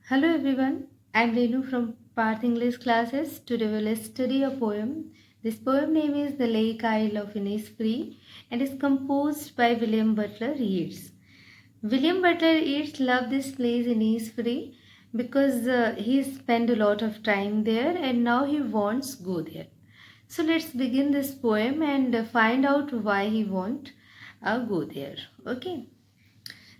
Hello everyone, I'm Renu from Parth English classes. Today we'll study a poem. This poem name is The Lake Isle of Innisfree and is composed by William Butler Yeats. William Butler Yeats loved this place in Innisfree because he spent a lot of time there and now he wants to go there. So let's begin this poem and find out why he want go there. Okay.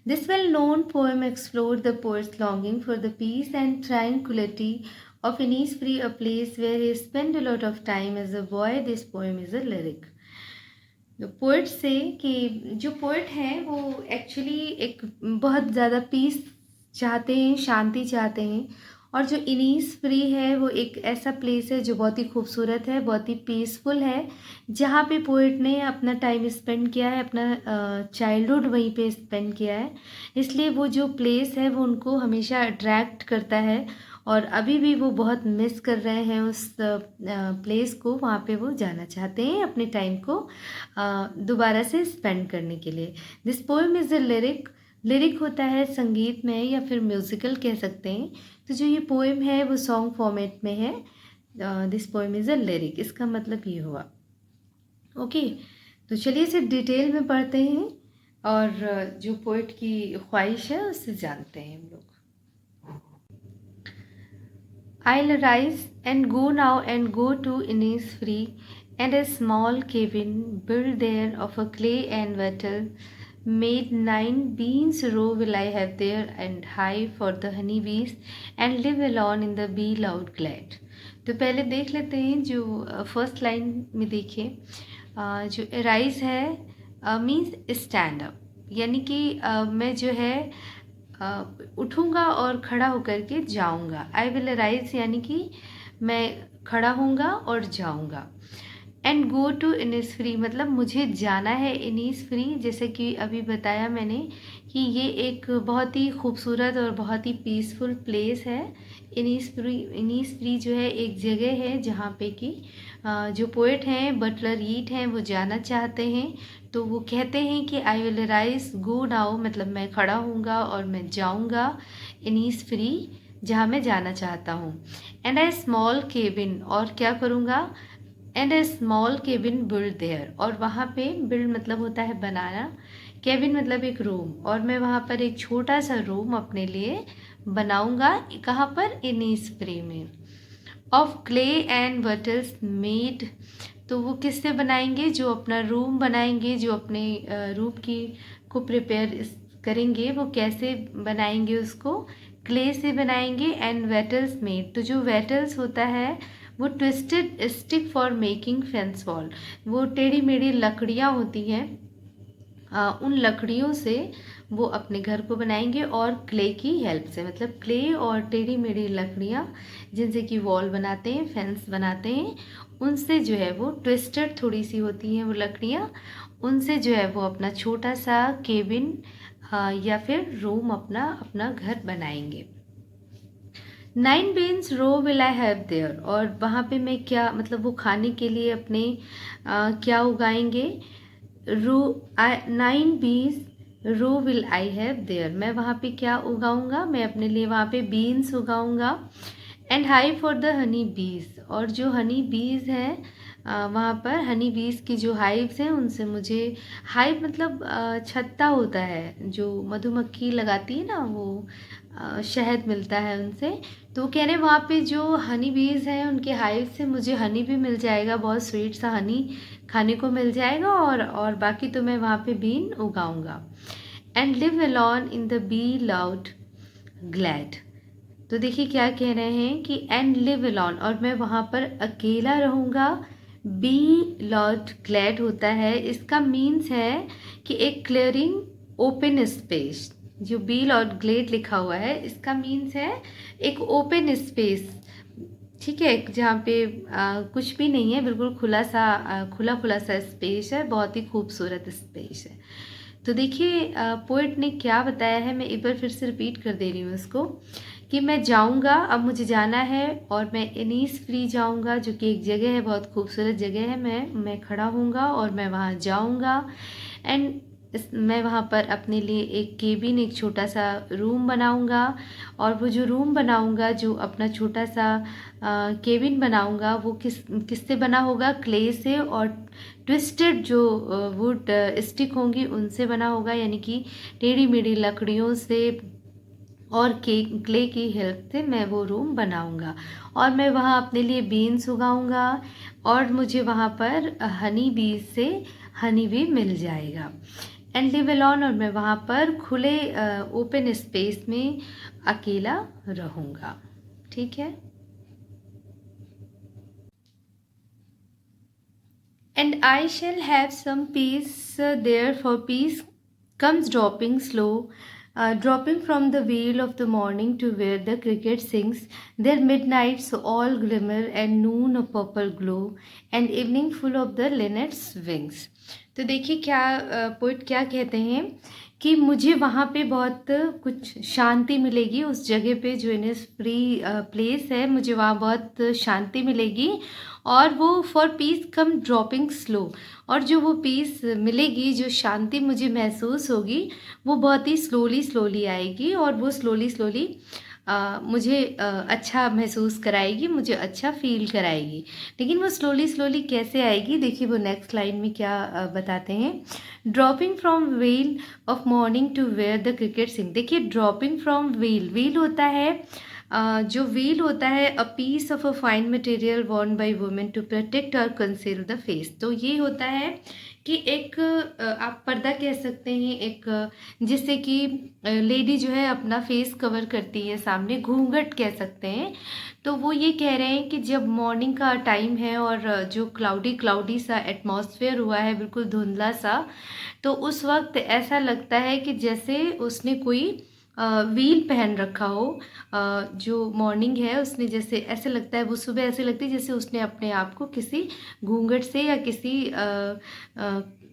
This well-known poem explored the poet's longing for the peace and tranquility of Innisfree, a place where he spent a lot of time as a boy. This poem is a lyric. The poet से कि जो poet हैं वो actually एक बहुत ज़्यादा piece चाहते हैं, शांति चाहते हैं, और जो इनीसफ्री है वो एक ऐसा प्लेस है जो बहुत ही खूबसूरत है, बहुत ही पीसफुल है, जहाँ पे पोइट ने अपना टाइम स्पेंड किया है, अपना चाइल्डहुड वहीं पे स्पेंड किया है। इसलिए वो जो प्लेस है वो उनको हमेशा अट्रैक्ट करता है और अभी भी वो बहुत मिस कर रहे हैं उस प्लेस को। वहाँ पे वो जाना चाहते हैं अपने टाइम को दोबारा से स्पेंड करने के लिए। This poem is a lyric होता है संगीत में या फिर म्यूज़िकल कह सकते हैं। तो जो ये पोएम है वो सॉन्ग फॉर्मेट में है। This poem is a lyric, इसका मतलब ये हुआ। ओके, तो चलिए इसे डिटेल में पढ़ते हैं और जो पोइट की ख्वाहिश है उससे जानते हैं हम लोग। I'll arise and go now and go to Innisfree, and a small cabin built there of a clay and wattle, made 9 beans row will I have there, and hive for the honeybees, and live alone in the bee loud glad. तो पहले देख लेते हैं जो first line में देखिए, जो arise है मीन्स स्टैंड अप, यानी कि मैं जो है उठूँगा और खड़ा होकर के जाऊँगा। आई विल अराइज यानी कि मैं खड़ा होऊंगा और जाऊँगा। एंड गो टू इनिसफ्री मतलब मुझे जाना है इनिसफ्री, जैसे कि अभी बताया मैंने कि ये एक बहुत ही खूबसूरत और बहुत ही पीसफुल प्लेस है। इनिसफ्री जो है एक जगह है जहाँ पे कि जो पोइट हैं बटलर यीट हैं वो जाना चाहते हैं। तो वो कहते हैं कि I will rise go now मतलब मैं खड़ा होऊंगा और मैं जाऊंगा इनिसफ्री जहाँ मैं जाना चाहता हूँ। एंड आई स्मॉल केबिन और क्या करूँगा, and A small cabin build their और वहाँ पे बिल्ड मतलब होता है बनाना, केबिन मतलब एक रूम, और मैं वहाँ पर एक छोटा सा रूम अपने लिए बनाऊँगा। कहाँ पर, इनिसफ्री में। ऑफ क्ले एंड बटल्स मेड, तो वो किससे बनाएंगे, जो अपना रूम बनाएंगे, जो अपने रूम की को प्रिपेयर करेंगे, वो कैसे बनाएंगे, उसको क्ले से बनाएंगे। एंड वेटल्स मेड, तो जो वेटल्स होता है वो twisted stick for making fence wall, वो टेढ़ी मेढ़ी लकड़ियाँ होती हैं, उन लकड़ियों से वो अपने घर को बनाएंगे और क्ले की हेल्प से, मतलब क्ले और टेढ़ी मेढ़ी लकड़ियाँ जिनसे कि वॉल बनाते हैं, फेंस बनाते हैं, उनसे जो है वो ट्विस्टेड थोड़ी सी होती हैं वो लकड़ियाँ, उनसे जो है वो अपना छोटा सा केबिन या फिर रूम अपना घर बनाएंगे। 9 beans row will I have there, और वहाँ पे मैं क्या मतलब वो खाने के लिए अपने क्या उगाएंगे, row 9 beans row will I have there, मैं वहाँ पे क्या उगाऊंगा, मैं अपने लिए वहाँ पे बीन्स उगाऊंगा। And hive for the honey bees, और जो हनी बीज हैं वहाँ पर हनी बीज की जो हाइव्स हैं उनसे मुझे, हाइव मतलब छत्ता होता है जो मधुमक्खी लगाती है ना, वो शहद मिलता है उनसे। तो वो कह रहे हैं वहाँ पे जो हनी बीज हैं उनके हाइव से मुझे हनी भी मिल जाएगा, बहुत स्वीट सा हनी खाने को मिल जाएगा, और बाकी तो मैं वहाँ पे बीन उगाऊंगा। And live alone in the bee loud glade, तो देखिए क्या कह रहे हैं कि एंड लिव अलॉन, और मैं वहाँ पर अकेला रहूँगा। बी लॉट ग्लैड होता है, इसका मीन्स है कि एक क्लियरिंग ओपन स्पेस, जो बी लॉट ग्लेड लिखा हुआ है इसका मीन्स है एक ओपन स्पेस, ठीक है, जहाँ पे कुछ भी नहीं है, बिल्कुल खुला खुला सा स्पेस है, बहुत ही खूबसूरत स्पेस है। तो देखिए पोइट ने क्या बताया है, मैं एक बार फिर से रिपीट कर दे रही हूँ इसको, कि मैं जाऊँगा, अब मुझे जाना है और मैं इनिसफ्री जाऊँगा, जो कि एक जगह है, बहुत खूबसूरत जगह है, मैं खड़ा होऊंगा और मैं वहाँ जाऊँगा। एंड मैं वहाँ पर अपने लिए एक केबिन, एक छोटा सा रूम बनाऊँगा। और वो जो रूम बनाऊँगा, जो अपना छोटा सा केबिन बनाऊँगा, वो किससे बना होगा? क्ले से और ट्विस्टेड जो वुड स्टिक होंगी उनसे बना होगा, यानी कि टेढ़ी मेढ़ी लकड़ियों से और क्ले की हेल्प से मैं वो रूम बनाऊंगा। और मैं वहाँ अपने लिए बीन्स उगाऊंगा और मुझे वहाँ पर हनी बीज से हनी भी मिल जाएगा। एंड लिव अलॉन, और मैं वहाँ पर खुले ओपन स्पेस में अकेला रहूँगा। ठीक है। And I shall have some peace there, for peace comes dropping slow, dropping from the veil of the morning to where the cricket sings, their midnights all glimmer and noon a purple glow, and evening full of the linnet's wings. तो देखिए क्या poet क्या कहते हैं कि मुझे वहाँ पे बहुत कुछ शांति मिलेगी, उस जगह पे जो इनस फ्री प्लेस है, मुझे वहाँ बहुत शांति मिलेगी। और वो for piece come dropping slow, और जो वो पीस मिलेगी, जो शांति मुझे महसूस होगी, वो बहुत ही स्लोली स्लोली आएगी और वो स्लोली स्लोली मुझे अच्छा महसूस कराएगी, मुझे अच्छा फील कराएगी। लेकिन वो स्लोली स्लोली कैसे आएगी? देखिए वो नेक्स्ट लाइन में क्या बताते हैं। Dropping from veil of morning to where the cricket sing. देखिए ड्रॉपिंग फ्रॉम वेल, वेल होता है जो व्हील होता है a piece of a fine material worn by women to protect और कंसील द फेस। तो ये होता है कि एक आप पर्दा कह सकते हैं, एक जिससे कि लेडी जो है अपना फेस कवर करती है, सामने घूंघट कह सकते हैं। तो वो ये कह रहे हैं कि जब मॉर्निंग का टाइम है और जो क्लाउडी क्लाउडी सा एटमॉस्फेयर हुआ है, बिल्कुल धुंधला सा, तो उस वक्त ऐसा लगता है कि जैसे उसने कोई व्हील पहन रखा हो। जो मॉर्निंग है उसने, जैसे ऐसे लगता है, वो सुबह ऐसे लगती है जैसे उसने अपने आप को किसी घूंघट से या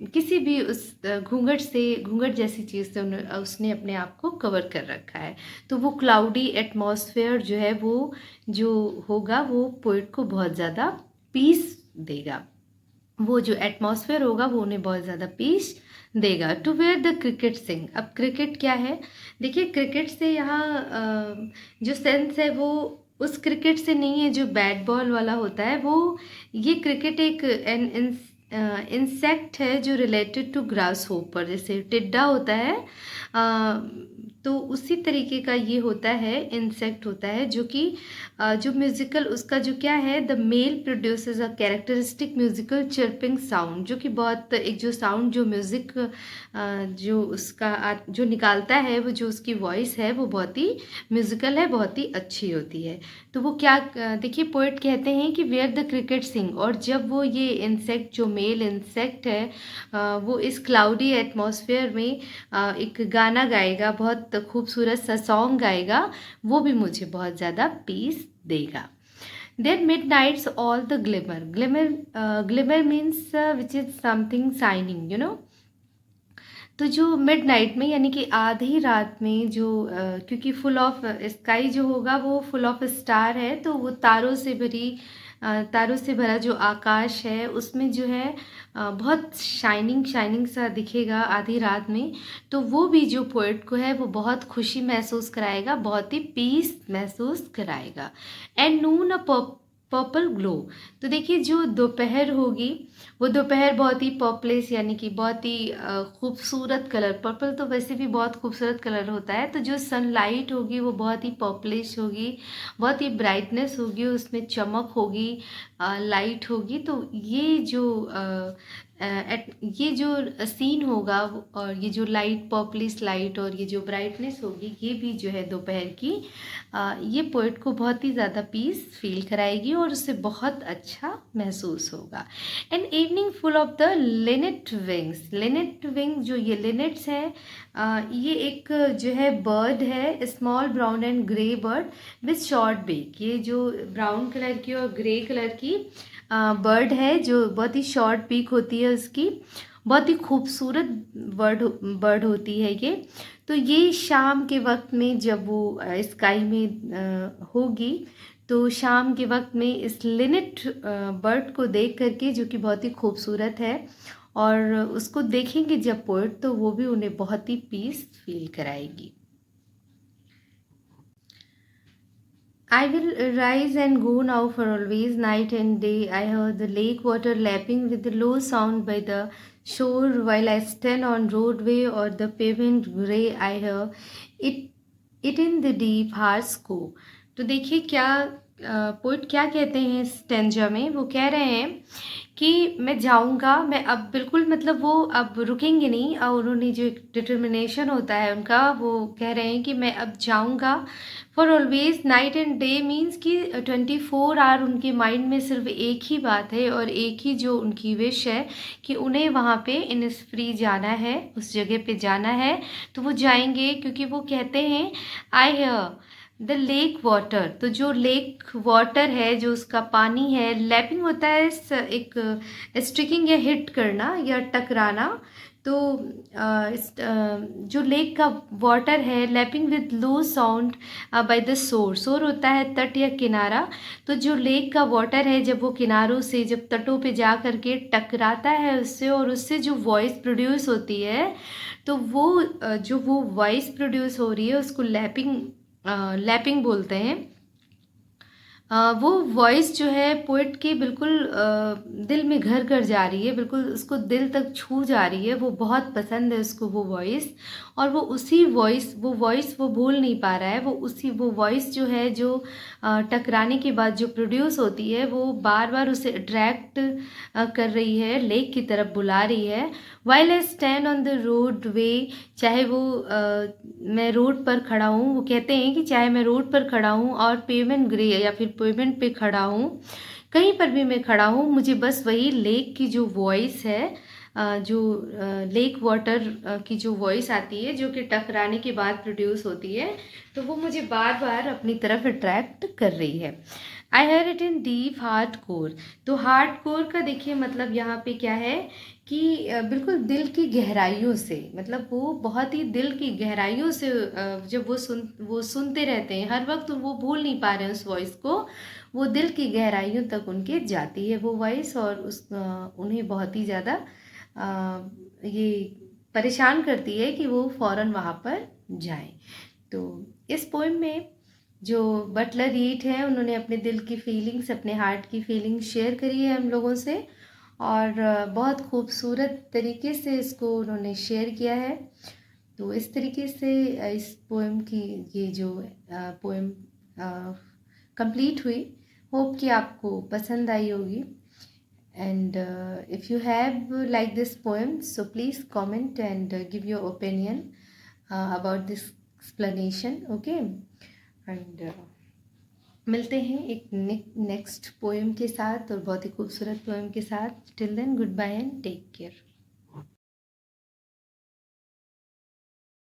किसी भी उस घूंघट जैसी चीज़ से उसने अपने आप को कवर कर रखा है। तो वो क्लाउडी एटमॉस्फेयर जो है, वो जो होगा वो पोइट को बहुत ज़्यादा पीस देगा। वो जो एटमॉस्फेयर होगा वो उन्हें बहुत ज़्यादा पीस देगा। टू वेयर द क्रिकेट सिंग। अब क्रिकेट क्या है? देखिए क्रिकेट से यहाँ जो सेंस है वो उस क्रिकेट से नहीं है जो बैट बॉल वाला होता है। वो ये क्रिकेट एक इंसेक्ट है जो रिलेटेड टू ग्रास होपर, जैसे टिड्डा होता है, तो उसी तरीके का ये होता है, इंसेक्ट होता है, जो कि जो म्यूज़िकल उसका जो क्या है, the male produces a characteristic musical chirping sound, जो कि बहुत एक जो साउंड जो म्यूज़िक जो उसका जो निकालता है, वो जो उसकी वॉइस है वो बहुत ही म्यूज़िकल है, बहुत ही अच्छी होती है। तो वो क्या देखिए पोएट कहते हैं कि वेयर द क्रिकेट सिंग, और जब वो ये इंसेक्ट जो मेल इंसेक्ट है वो इस क्लाउडी एटमॉस्फेयर में एक गाना गाएगा, बहुत खूबसूरत सा सॉन्ग गाएगा, वो भी मुझे बहुत ज़्यादा पीस देगा। Then midnights all the glimmer means which is something shining, you know। तो जो मिडनाइट में यानी कि आधी रात में जो क्योंकि फुल ऑफ स्काई जो होगा वो फुल ऑफ स्टार है, तो वो तारों से भरा जो आकाश है उसमें जो है बहुत शाइनिंग सा दिखेगा आधी रात में। तो वो भी जो पोएट को है वो बहुत खुशी महसूस कराएगा, बहुत ही पीस महसूस कराएगा। And Noon a purple glow. तो देखिए जो दोपहर होगी वो दोपहर बहुत ही पर्पलिश यानी कि बहुत ही खूबसूरत कलर, पर्पल तो वैसे भी बहुत खूबसूरत कलर होता है, तो जो सनलाइट होगी वो बहुत ही पर्पलिश होगी, बहुत ही ब्राइटनेस होगी, उसमें चमक होगी, लाइट होगी। तो ये जो सीन होगा और ये जो लाइट पर्पलिश लाइट और ये जो ब्राइटनेस होगी, ये भी जो है दोपहर की ये पोएट को बहुत ही ज़्यादा पीस फील कराएगी और उससे बहुत अच्छा महसूस होगा। And evening full of the Lynette wings जो ये लिनेट्स है ये एक जो है बर्ड है, small brown and grey bird with short beak. ये जो ब्राउन कलर की और ग्रे कलर की बर्ड है जो बहुत ही शॉर्ट बीक होती है उसकी, बहुत ही खूबसूरत बर्ड होती है ये। तो ये शाम के वक्त में जब वो स्काई में होगी, तो शाम के वक्त में इस लिनेट बर्ड को देख करके, जो कि बहुत ही खूबसूरत है और उसको देखेंगे जब पोएट तो वो भी उन्हें बहुत ही पीस फील कराएगी। I will rise and go now for always, night and day. I heard the lake water lapping with the low sound by the shore while I stand on roadway or the pavement gray. I hear it in the deep heart's core. तो देखिए क्या poet क्या कहते हैं इस stanza में। वो कह रहे हैं कि मैं जाऊंगा, मैं अब बिल्कुल मतलब वो अब रुकेंगे नहीं, और उन्होंने जो एक डिटर्मिनेशन होता है उनका, वो कह रहे हैं कि मैं अब जाऊंगा for always, night and day means कि 24 आवर उनके माइंड में सिर्फ एक ही बात है और एक ही जो उनकी विश है कि उन्हें वहाँ पे इनिस्फ्री जाना है, उस जगह पे जाना है। तो वो जाएंगे क्योंकि वो कहते हैं I hear the lake water. तो जो लेक वाटर है, जो उसका पानी है, लैपिंग होता है एक स्ट्रिकिंग या हिट करना या टकराना। तो जो लेक का वाटर है, lapping with low sound by the shore. शोर होता है तट या किनारा। तो जो लेक का वाटर है, जब वो किनारों से, जब तटों पे जा करके टकराता है उससे, और उससे जो वॉइस प्रोड्यूस होती है, तो वो जो वो वॉइस प्रोड्यूस हो रही है उसको लैपिंग बोलते हैं। वो वॉइस जो है पोइट की बिल्कुल दिल में घर कर जा रही है, बिल्कुल उसको दिल तक छू जा रही है। वो बहुत पसंद है उसको वो वॉइस, और वो उसी वॉइस वो भूल नहीं पा रहा है। वो वॉइस जो है, जो टकराने के बाद जो प्रोड्यूस होती है, वो बार बार उसे अट्रैक्ट कर रही है, लेक की तरफ बुला रही है। While I stand on the road वे, चाहे वो मैं रोड पर खड़ा हूँ, वो कहते हैं कि चाहे मैं रोड पर खड़ा हूँ और पेमेंट ग्रे या फिर पेमेंट पे खड़ा हूँ, कहीं पर भी मैं खड़ा हूँ, मुझे बस वही लेक की जो वॉइस है, जो लेक वाटर की जो वॉइस आती है, जो कि टकराने के बाद प्रोड्यूस होती है, तो वो मुझे बार बार अपनी तरफ अट्रैक्ट कर रही है। I hear it in deep heart core. तो हार्ट कोर का देखिए मतलब यहाँ पे क्या है कि बिल्कुल दिल की गहराइयों से, मतलब वो बहुत ही दिल की गहराइयों से जब वो सुनते रहते हैं हर वक्त, वो भूल नहीं पा रहे हैं उस वॉइस को। वो दिल की गहराइयों तक उनके जाती है वो वॉइस, और उन्हें बहुत ही ज़्यादा ये परेशान करती है कि वो फ़ौरन वहाँ पर जाएं। तो इस पोएम में जो बटलर रीड है, उन्होंने अपने दिल की फीलिंग्स, अपने हार्ट की फीलिंग्स शेयर करी है हम लोगों से, और बहुत खूबसूरत तरीके से इसको उन्होंने शेयर किया है। तो इस तरीके से इस पोएम की ये जो पोएम कंप्लीट हुई। होप कि आपको पसंद आई होगी। And if you have like this poem, so please comment and give your opinion about this explanation. Okay, and मिलते हैं एक नेक्स्ट पोएम के साथ, और बहुत ही खूबसूरत पोएम के साथ। Till then, goodbye and take care.